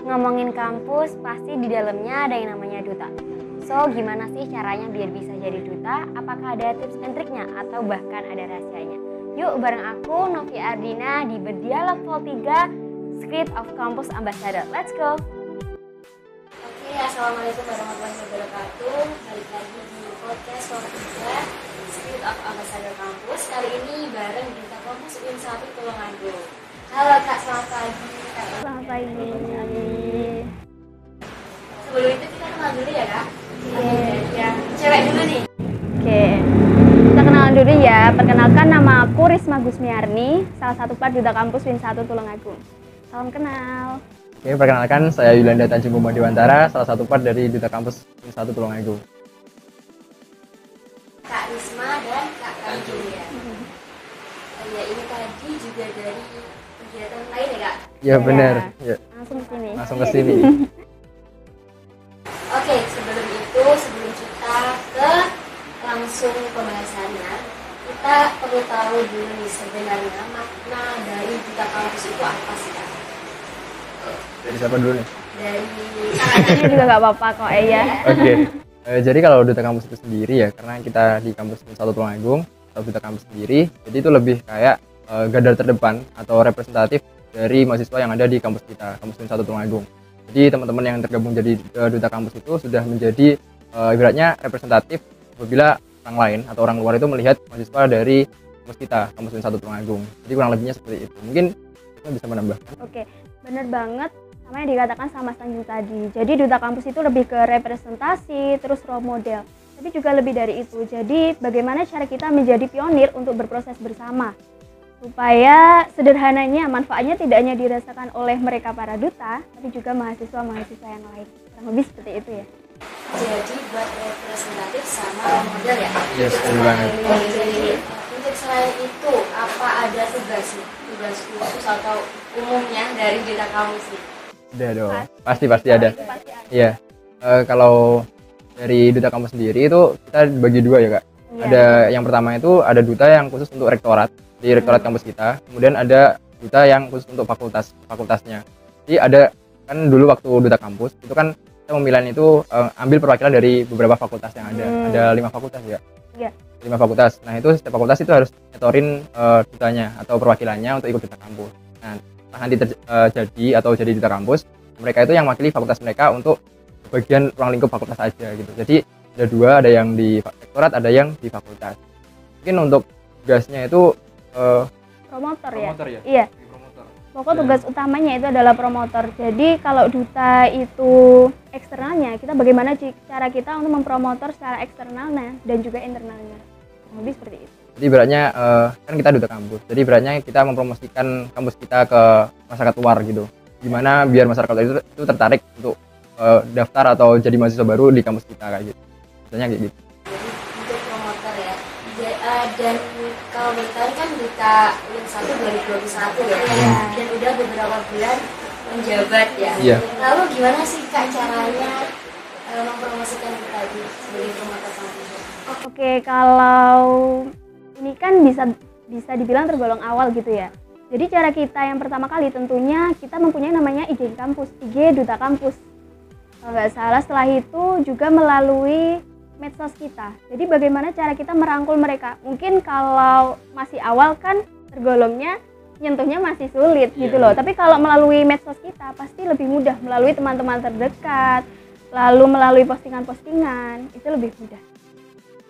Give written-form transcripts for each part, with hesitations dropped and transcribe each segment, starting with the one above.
Ngomongin kampus, pasti di dalamnya ada yang namanya duta. So, gimana sih caranya biar bisa jadi duta? Apakah ada tips and triknya atau bahkan ada rahasianya? Yuk bareng aku, Novi Ardina, di Berdialog Vol 3, Script of Campus Ambassador. Let's go! Oke, assalamualaikum warahmatullahi wabarakatuh. Balik lagi di podcast Vol 3, Script of Ambassador Campus. Kali ini bareng Duta Kampus UIN 1 Tulungagung. Halo Kak, selamat pagi. Selamat pagi. Sebelum itu kita kenal dulu ya Kak. Yang cewek dulu nih. Oke. Kita kenalan dulu ya. Perkenalkan, nama aku Risma Gusmiarni, salah satu part Duta Kampus UIN 1 Tulungagung. Salam kenal. Oke, perkenalkan saya Yulanda Tanjung Buma Dewantara, salah satu part dari Duta Kampus UIN 1 Tulungagung. Kak Risma dan Kak Tanjung ya. Ya ini tadi juga dari kegiatan lain ya Kak? Ya benar. Ya. Langsung ke sini. Langsung ke sini. Oke, sebelum kita ke langsung pembahasannya, kita perlu tahu dulu nih sebenarnya makna dari Duta Kampus itu apa sih Kak? Dari siapa dulu nih? Dari Ini juga nggak apa-apa kok ya. Oke. Jadi kalau Duta Kampus itu sendiri ya, karena kita di kampus UIN 1 Tulungagung atau Duta Kampus sendiri, jadi itu lebih kayak garda terdepan atau representatif dari mahasiswa yang ada di kampus kita, kampus UIN 1 Tulungagung. Jadi teman-teman yang tergabung jadi Duta Kampus itu sudah menjadi ibaratnya representatif apabila orang lain atau orang luar itu melihat mahasiswa dari kampus kita, kampus UIN 1 Tulungagung. Jadi kurang lebihnya seperti itu. Mungkin kita bisa menambahkan. Oke, bener banget sama yang dikatakan sama Mas Tanjung tadi. Jadi Duta Kampus itu lebih ke representasi, terus role model. Tapi juga lebih dari itu. Jadi bagaimana cara kita menjadi pionir untuk berproses bersama. Supaya sederhananya manfaatnya tidak hanya dirasakan oleh mereka para duta, tapi juga mahasiswa-mahasiswa yang lain. Kurang lebih seperti itu ya. jadi buat representatif sama role model ya. Yes, betul banget. Jadi untuk selain itu apa ada tugas khusus atau umumnya dari Duta Kampus ini? Ada dong. Pasti ada. Itu pasti ada. Iya. Kalau dari Duta Kampus sendiri itu kita bagi dua ya Kak. Iya. Ada yang pertama itu ada duta yang khusus untuk rektorat di rektorat kampus kita. Kemudian ada duta yang khusus untuk fakultasnya. Jadi ada kan dulu waktu Duta Kampus itu kan kita pemilihan itu ambil perwakilan dari beberapa fakultas yang ada. Ada 5 fakultas ya. Iya. 5 fakultas. Nah itu setiap fakultas itu harus nyetorin dutanya atau perwakilannya untuk ikut Duta Kampus. Nah nanti jadi Duta Kampus, mereka itu yang mewakili fakultas mereka untuk bagian ruang lingkup fakultas aja gitu. Jadi ada 2, ada yang di rektorat, ada yang di fakultas. Mungkin untuk tugasnya itu Promotor ya? promotor ya? Iya. Promotor. Pokok tugas utamanya itu adalah promotor. Jadi kalau duta itu eksternalnya, kita bagaimana cara kita untuk mempromotor secara eksternalnya dan juga internalnya. Lebih seperti itu. Jadi beratnya kan kita Duta Kampus. Jadi beratnya kita mempromosikan kampus kita ke masyarakat luar gitu. Gimana biar masyarakat itu tertarik untuk daftar atau jadi mahasiswa baru di kampus kita kayak gitu. Biasanya kayak gitu. Jadi untuk promotor ya. Dan kalau bertahan kan Duta UIN 1 2021 ya. Dan udah beberapa bulan menjabat ya. Iya. Lalu gimana sih Kak caranya mempromosikan kita sebagai promotor kampus? Oke, kalau ini kan bisa dibilang tergolong awal gitu ya. Jadi cara kita yang pertama kali tentunya kita mempunyai namanya IG kampus, IG Duta Kampus. Kalau nggak salah setelah itu juga melalui medsos kita. Jadi bagaimana cara kita merangkul mereka? Mungkin kalau masih awal kan tergolongnya nyentuhnya masih sulit gitu loh. Tapi kalau melalui medsos kita pasti lebih mudah, melalui teman-teman terdekat, lalu melalui postingan-postingan, itu lebih mudah.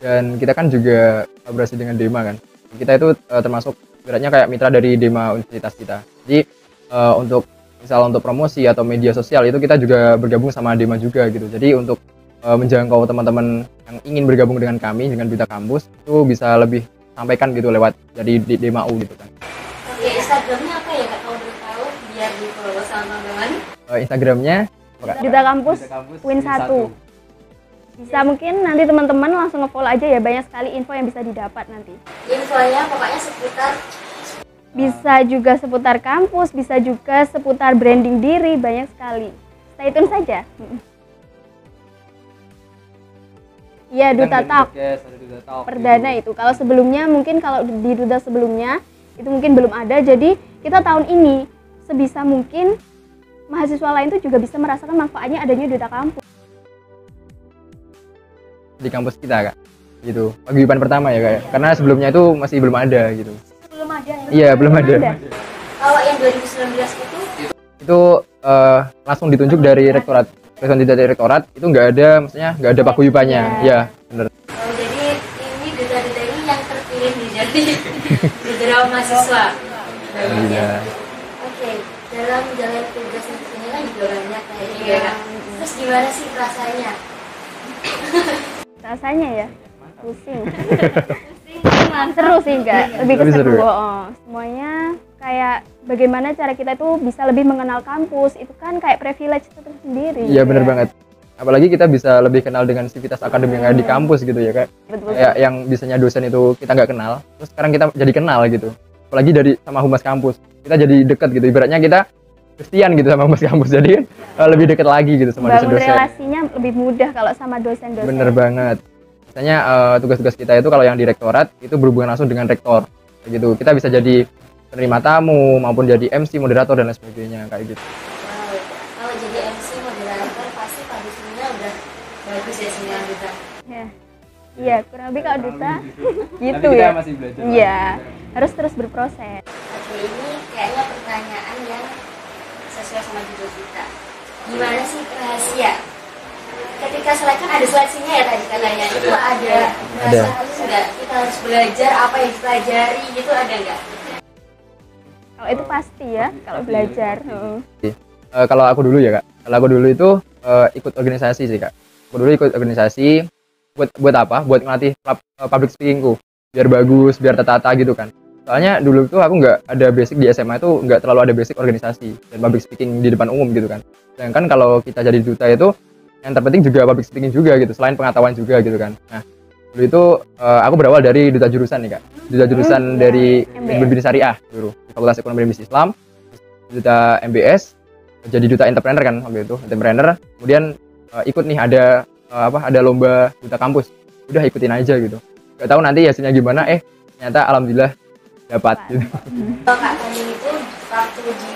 Dan kita kan juga kolaborasi dengan Dema kan. Kita itu termasuk beratnya kayak mitra dari Dema universitas kita. Jadi untuk promosi atau media sosial itu kita juga bergabung sama Dema juga gitu. Jadi untuk menjangkau teman-teman yang ingin bergabung dengan kami dengan Duta Kampus itu bisa lebih sampaikan gitu lewat dari Dema U gitu kan. Oke, Instagramnya apa ya Kak kalau boleh tahu biar di follow sama teman-teman? Instagramnya apa, Kak? Duta Kampus UIN 1. Bisa mungkin nanti teman-teman langsung nge-follow aja ya, banyak sekali info yang bisa didapat nanti. Infonya pokoknya seputar Bisa juga seputar kampus, bisa juga seputar branding diri, banyak sekali. Stay tune saja. Iya, Duta Talk. Perdana itu. Kalau sebelumnya mungkin kalau di Duta sebelumnya itu mungkin belum ada. Jadi kita tahun ini sebisa mungkin mahasiswa lain tuh juga bisa merasakan manfaatnya adanya duta kampus. Di kampus kita Kak, gitu. Paguyuban pertama ya Kak ya. Karena sebelumnya itu masih belum ada gitu. Belum ada ya? Iya, belum ada. Kalau yang 2019 Itu langsung ditunjuk dari rektorat. Langsung dari rektorat itu nggak ada, maksudnya nggak ada paguyubannya. Iya, bener. Oh, jadi ini duta-duta ini yang terpilih menjadi beberapa mahasiswa. Iya. Oke, dalam menjalani tugas ini kan juga banyak kayaknya. Kan? Terus gimana sih rasanya? Rasanya ya pusing. Seru sih enggak, lebih ke Lebih seru seru. ya? Oh, semuanya kayak bagaimana cara kita itu bisa lebih mengenal kampus, itu kan kayak privilege tersendiri. Iya, gitu bener ya. banget. Apalagi kita bisa lebih kenal dengan sivitas akademik yang ada di kampus gitu ya Kak. Betul. Kayak yang biasanya dosen itu kita nggak kenal, terus sekarang kita jadi kenal gitu. Apalagi dari sama humas kampus, kita jadi dekat gitu. Ibaratnya kita Kristian gitu sama humas kampus, jadi kan lebih dekat lagi gitu sama Bangun dosen-dosen. relasinya lebih mudah kalau sama dosen-dosen. Bener banget. Biasanya tugas-tugas kita itu kalau yang di rektorat itu berhubungan langsung dengan rektor, kayak gitu. Kita bisa jadi penerima tamu maupun jadi MC, moderator dan lain sebagainya kayak gitu. Wow, kalau jadi MC moderator pasti publishingnya udah bagus ya 9 juta. Ya. Iya, kurang lebih kalau duta gitu Tapi kita ya. masih belajar. Iya, harus terus berproses. Oke, ini kayaknya pertanyaan yang sesuai sama judul kita. Gimana sih rahasia? Ketika seleksi kan ada seleksinya ya tadi katanya. Itu ada rasa harus nggak? Kita harus belajar apa yang dipelajari gitu ada nggak? Kalau itu pasti ya, kalau belajar. Kalau aku dulu ya Kak, kalau aku dulu itu ikut organisasi sih Kak. Aku dulu ikut organisasi buat apa? Buat ngelatih public speakingku, biar bagus, biar tertata gitu kan. Soalnya dulu tuh aku nggak ada basic di SMA itu, nggak terlalu ada basic organisasi dan public speaking di depan umum gitu kan. Sedangkan kalau kita jadi duta itu yang terpenting juga public speaking juga gitu, selain pengetahuan juga gitu kan. Nah dulu itu aku berawal dari duta jurusan nih Kak, duta jurusan dari Ilmu Bisnis Syariah dulu di Fakultas Ekonomi dan Bisnis Islam, duta MBS, jadi duta entrepreneur kan waktu itu, entrepreneur. Kemudian ikut nih ada lomba duta kampus, udah ikutin aja gitu. Gak tahu nanti hasilnya gimana, ternyata alhamdulillah dapat gitu. Kalau Kak Tony itu waktu di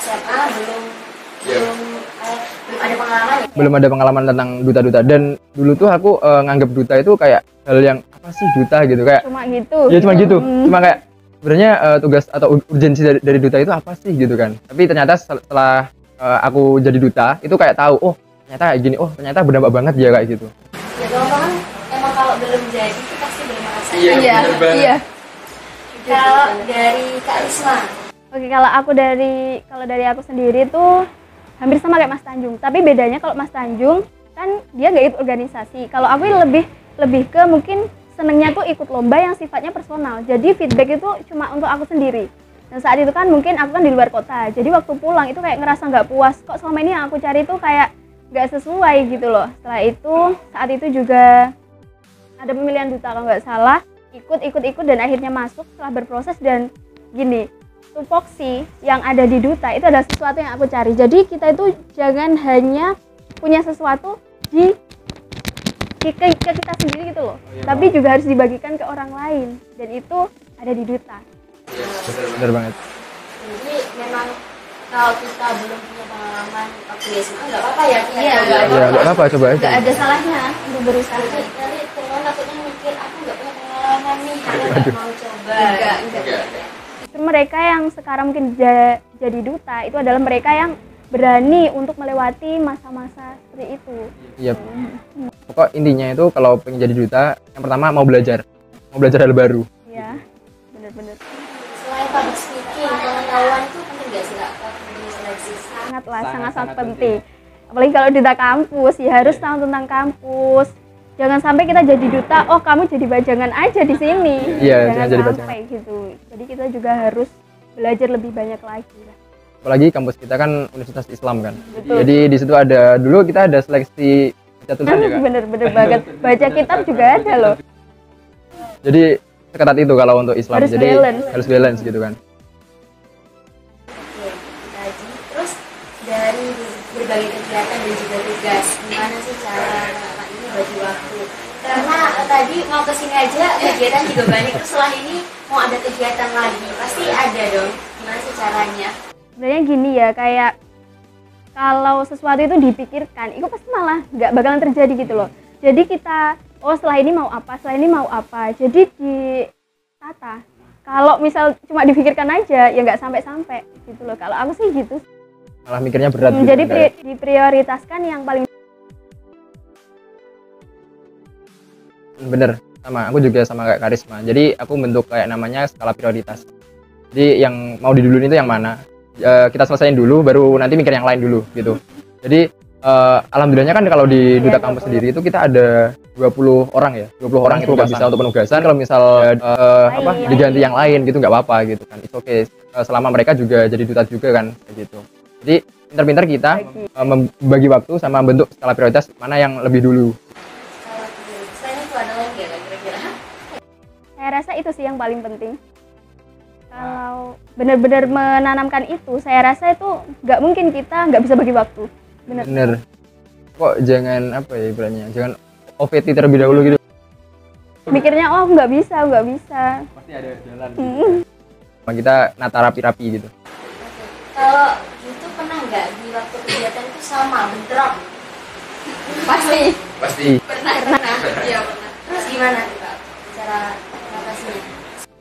SMA belum ada pengalaman ya? Belum ada pengalaman tentang duta-duta, dan dulu tuh aku nganggap duta itu kayak hal yang apa sih duta gitu, kayak Cuma gitu. ya cuma gitu, cuma kayak sebenarnya tugas atau urgensi dari duta itu apa sih gitu kan. Tapi ternyata setelah aku jadi duta itu kayak tahu, oh ternyata kayak gini, oh ternyata berdampak banget ya kayak gitu. Ya teman-teman emang kalau belum jadi itu pasti belum merasakan. Iya. Kalau dari Kak Risma, Oke, kalau dari aku sendiri tuh hampir sama kayak Mas Tanjung. Tapi bedanya kalau Mas Tanjung kan dia nggak ikut organisasi. Kalau aku lebih ke mungkin senengnya tuh ikut lomba yang sifatnya personal. Jadi feedback itu cuma untuk aku sendiri. Dan saat itu kan mungkin aku kan di luar kota. Jadi waktu pulang itu kayak ngerasa nggak puas. Kok selama ini yang aku cari tuh kayak nggak sesuai gitu loh. Setelah itu saat itu juga ada pemilihan duta kalau nggak salah. Ikut dan akhirnya masuk setelah berproses. Dan gini, tupoksi yang ada di duta itu adalah sesuatu yang aku cari. Jadi kita itu jangan hanya punya sesuatu ke kita sendiri gitu loh, tapi juga harus dibagikan ke orang lain, dan itu ada di duta. Bener banget. jadi memang kalau kita belum punya pengalaman waktu di SMA nggak apa-apa ya kita Iya, coba. Ya nggak apa-apa, coba aja. Nggak ada salahnya untuk berusaha. Nanti teman takutnya mikir aku nggak punya pengalaman nih, aku nggak mau coba. Enggak. Mereka yang sekarang mungkin jadi duta itu adalah mereka yang berani untuk melewati masa-masa seperti itu. Iya. Pokok intinya itu kalau pengen jadi duta, yang pertama mau belajar hal baru. Iya, benar-benar. Selain public speaking, pengetahuan itu penting nggak sih Kak? Waktu di seleksi Sangat penting. Apalagi kalau duta kampus, ya harus tahu tentang kampus. Jangan sampai kita jadi duta, oh kamu jadi bajangan aja di sini. Iya, jangan jadi sampai gitu. Jadi kita juga harus belajar lebih banyak lagi. Apalagi kampus kita kan Universitas Islam kan. Betul. Jadi di situ dulu kita ada seleksi baca tulisan juga. Bener-bener banget. Baca kitab juga ada loh. Jadi seketat itu kalau untuk Islam. Harus Jadi balance. harus balance gitu kan. Oke, kita aja. Terus dari berbagai kegiatan dan juga tugas, gimana sih cara Kak ini bagi waktu? Karena tadi mau kesini aja kegiatan juga banyak. Terus setelah ini mau ada kegiatan lagi, pasti ada dong. Gimana sih caranya? Sebenarnya gini ya, kayak kalau sesuatu itu dipikirkan, itu pasti malah nggak bakalan terjadi gitu loh. Jadi kita, setelah ini mau apa, setelah ini mau apa. Jadi ditata. Kalau misal cuma dipikirkan aja, ya nggak sampai-sampai gitu loh. Kalau aku sih gitu. Malah mikirnya berat gitu. Jadi diprioritaskan yang paling. Bener, sama aku juga sama kayak Karisma. Jadi aku bentuk kayak namanya skala prioritas. Jadi yang mau diduluin itu yang mana? Kita selesaiin dulu, baru nanti mikir yang lain dulu gitu. Jadi alhamdulillahnya kan kalau di Duta Kampus sendiri itu kita ada 20 orang ya. 20 orang itu nggak bisa untuk penugasan. Kalau misal diganti yang lain gitu nggak apa-apa gitu kan. It's okay. Selama mereka juga jadi duta juga kan kayak gitu. Jadi pintar-pintar kita membagi waktu sama bentuk skala prioritas mana yang lebih dulu. Selain itu ada lagi ya kira-kira? Saya rasa itu sih yang paling penting. Kalau benar-benar menanamkan itu, saya rasa itu nggak mungkin kita nggak bisa bagi waktu. Bener. Kok jangan apa ya ibaratnya, jangan OVT terlebih dahulu gitu. Mikirnya nggak bisa. Pasti ada jalan. Kita nata rapi-rapi gitu. Kalau gitu pernah nggak di waktu kegiatan itu sama bentrok? Pasti. Pernah. Iya pernah. Terus gimana tuh Kak cara mengatasinya?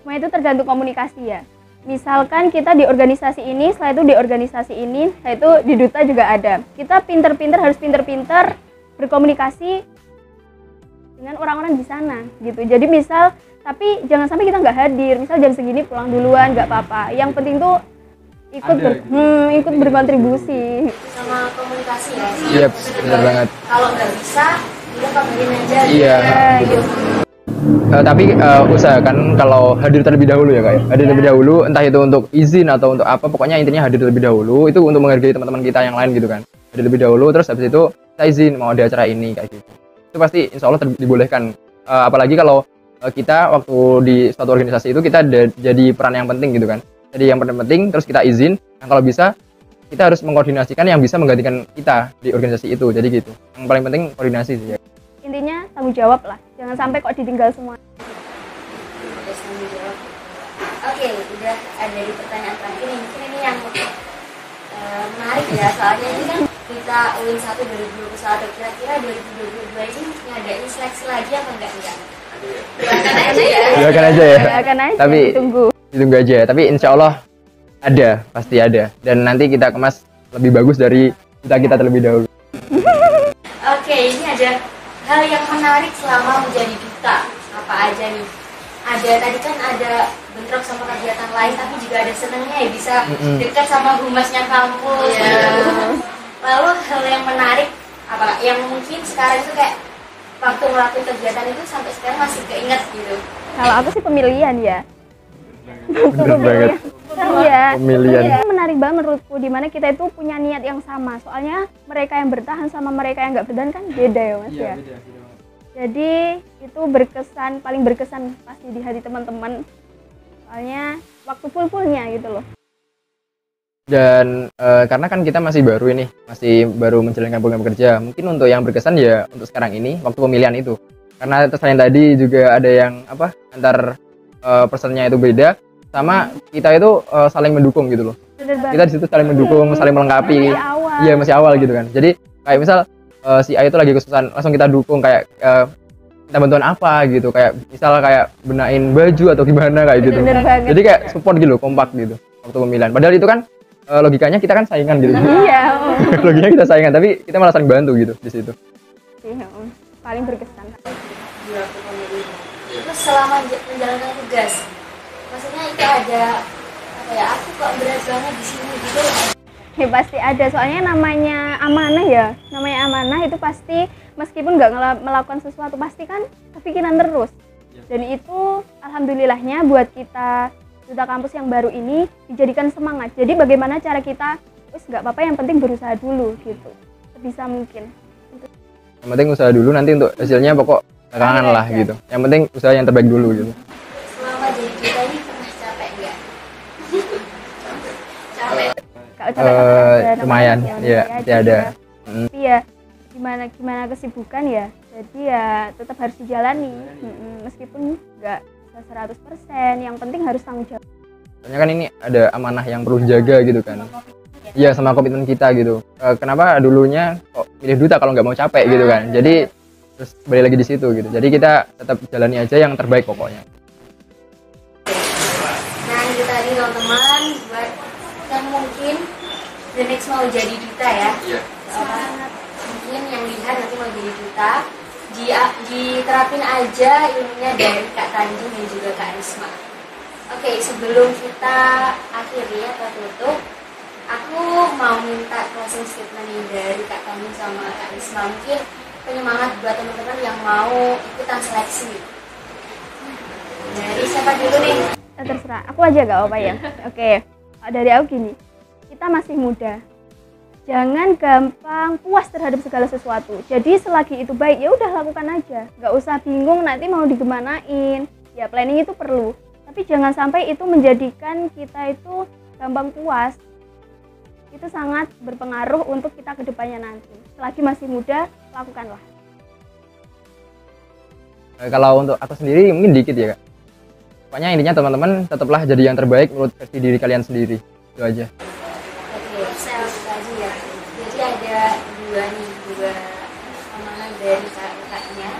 Semua itu tergantung komunikasi ya. Misalkan kita di organisasi ini, setelah itu di organisasi ini, setelah itu di duta juga ada. Kita harus pinter-pinter berkomunikasi dengan orang-orang di sana gitu. Jadi misal, tapi jangan sampai kita nggak hadir. Misal jam segini pulang duluan, nggak apa-apa. Yang penting tuh ikut berkontribusi. Sama komunikasi ya. Iya, benar banget. Kalau nggak bisa, kita kabarin aja. Iya. Gitu. Tapi usahakan kalau hadir terlebih dahulu ya Kak ya. Hadir terlebih dahulu, entah itu untuk izin atau untuk apa, pokoknya intinya hadir terlebih dahulu. Itu untuk menghargai teman-teman kita yang lain gitu kan. Hadir terlebih dahulu, terus habis itu kita izin mau ada acara ini kayak gitu. Itu pasti insya Allah dibolehkan. Apalagi kalau kita waktu di suatu organisasi itu kita jadi peran yang penting gitu kan. Jadi yang penting terus kita izin. Nah kalau bisa kita harus mengkoordinasikan yang bisa menggantikan kita di organisasi itu. Jadi gitu. Yang paling penting koordinasi sih ya. Intinya tanggung jawab lah, jangan sampai kok ditinggal semua. Terus tanggung jawab. Oke, udah ada di pertanyaan terakhir nih. Mungkin ini yang menarik ya, soalnya ini kan kita UIN 1 2021, kira-kira 2022 ini ngadain seleksi lagi apa enggak? Doakan aja ya. Doakan aja ya. Doakan aja, Tapi ditunggu aja. Tapi insya Allah ada, pasti ada. Dan nanti kita kemas lebih bagus dari kita terlebih dahulu. Oke, ini ada hal yang menarik selama menjadi duta. Apa aja nih? Tadi kan ada bentrok sama kegiatan lain, tapi juga ada senangnya ya bisa dekat sama humasnya kampus. Lalu hal yang menarik apa yang mungkin sekarang itu kayak waktu ngelakuin kegiatan itu sampai sekarang masih keinget gitu? Kalau aku sih pemilihan ya. Bener banget. Iya. Pemilihan. Iya, menarik banget menurutku dimana kita itu punya niat yang sama. Soalnya mereka yang bertahan sama mereka yang nggak bertahan kan beda ya Mas ya. Beda. Jadi itu paling berkesan pasti di hati teman-teman. Soalnya waktu full-fullnya gitu loh. Dan karena kan kita masih baru menjalankan program kerja. Mungkin untuk yang berkesan ya untuk sekarang ini waktu pemilihan itu. Karena selain tadi juga ada yang antar personnya itu beda, sama kita itu saling mendukung gitu loh. Kita di situ saling mendukung, saling melengkapi. Iya masih awal gitu kan. Jadi kayak misal si A itu lagi kesusahan, langsung kita dukung kayak kita bantuan apa gitu, kayak misal kayak benain baju atau gimana kayak gitu. Jadi kayak support gitu, kompak gitu waktu pemilihan. Padahal itu kan logikanya kita kan saingan gitu. Iya. Logikanya kita saingan, tapi kita malah saling bantu gitu di situ. Iya, paling berkesan. Terus selama menjalankan tugas, maksudnya itu ada apa ya? Aku kok berat banget di sini gitu. Ya pasti ada, soalnya namanya amanah ya. Namanya amanah itu pasti meskipun nggak melakukan sesuatu pasti kan kepikiran terus. Dan itu alhamdulillahnya buat kita duta kampus yang baru ini dijadikan semangat. Jadi bagaimana cara kita, nggak apa-apa yang penting berusaha dulu gitu. Sebisa mungkin. Yang penting usaha dulu, nanti untuk hasilnya pokok belakangan lah gitu. Yang penting usaha yang terbaik dulu gitu. Selama jadi duta ini pernah capek nggak? Capek. Kalau capek lumayan, ya pasti ada. Tapi ya gimana kesibukan ya. Jadi ya tetap harus dijalani. Meskipun nggak 100%, yang penting harus tanggung jawab. Soalnya kan ini ada amanah yang perlu dijaga gitu kan. Iya, sama komitmen kita gitu. Kenapa dulunya kok milih duta kalau nggak mau capek gitu kan? Jadi terus balik lagi di situ gitu. Jadi kita tetap jalani aja yang terbaik pokoknya. Nah itu tadi teman-teman buat yang mungkin the next mau jadi duta ya. Iya. Mungkin yang lihat nanti mau jadi duta, diterapin aja ilmunya dari Kak Tanjung dan juga Kak Risma. Oke, sebelum kita akhiri atau tutup, aku mau minta closing statement nih dari Kak Tanjung sama Kak Risma. Mungkin penyemangat buat teman-teman yang mau ikutan seleksi. Dari siapa dulu nih? Terserah, aku aja gak apa-apa ya. Oke, dari aku gini, kita masih muda. Jangan gampang puas terhadap segala sesuatu. Jadi selagi itu baik, ya udah lakukan aja. Gak usah bingung nanti mau digimanain. Ya planning itu perlu. Tapi jangan sampai itu menjadikan kita itu gampang puas. Itu sangat berpengaruh untuk kita ke depannya nanti. Selagi masih muda, lakukanlah. Kalau untuk aku sendiri mungkin dikit ya Kak. Pokoknya intinya teman-teman tetaplah jadi yang terbaik menurut versi diri kalian sendiri. Itu aja. Oke, saya lagi ya. Jadi ada dua amanah dari kakaknya.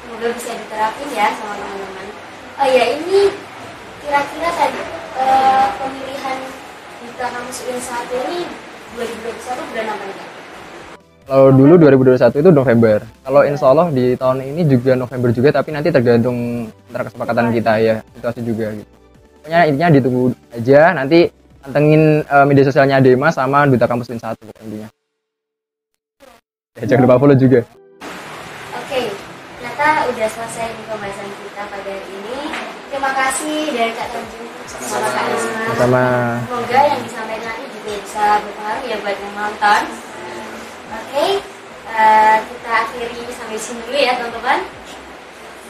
Semoga bisa diterapin ya sama teman-teman. Oh ya, ini kira-kira tadi pemilihan Duta Kampus UIN 1 ini 2021 bulan apa nih Kak? Kalau dulu 2021 itu November. Kalau insya Allah di tahun ini juga November juga, tapi nanti tergantung antara kesepakatan kita ya, situasi juga gitu. Pokoknya intinya ditunggu aja, nanti pantengin media sosialnya Dema sama Duta Kampus UIN 1 pokoknya intinya. Ya, jangan lupa follow juga. Oke, ternyata udah selesai pembahasan kita pada hari ini. Terima kasih dari Kak Tanjung sama Kak Risma. Sama. Semoga yang disampaikan nanti juga bisa berpengaruh ya buat yang nonton. Oke, kita akhiri sampai sini dulu ya teman-teman.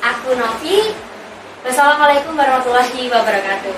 Aku Novi. Wassalamualaikum warahmatullahi wabarakatuh.